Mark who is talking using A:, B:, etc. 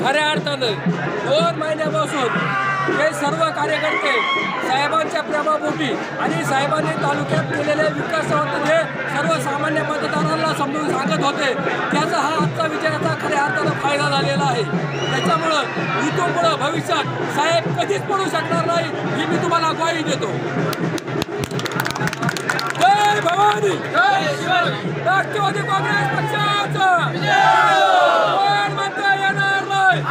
A: खऱ्या अर्थानं 2 महिन्यापासून हे सर्व कार्यकर्ते साहेबांच्या प्रेमापोटी आणि साहेबांनी तालुक्यात केलेल्या विकासामध्ये सर्वसामान्य मतदारांना समजून सांगत होते, त्याचा हा आजचा विजयाचा खऱ्या अर्थानं फायदा झालेला आहे। त्याच्यामुळं इथून पुढं भविष्यात साहेब कधीच पडू शकणार नाही ही मी तुम्हाला ग्वाही देतो। जय भवानी, जय शिवाजी। राष्ट्रवादी काँग्रेस पक्षाचा कोण म्हणता येणार नाही।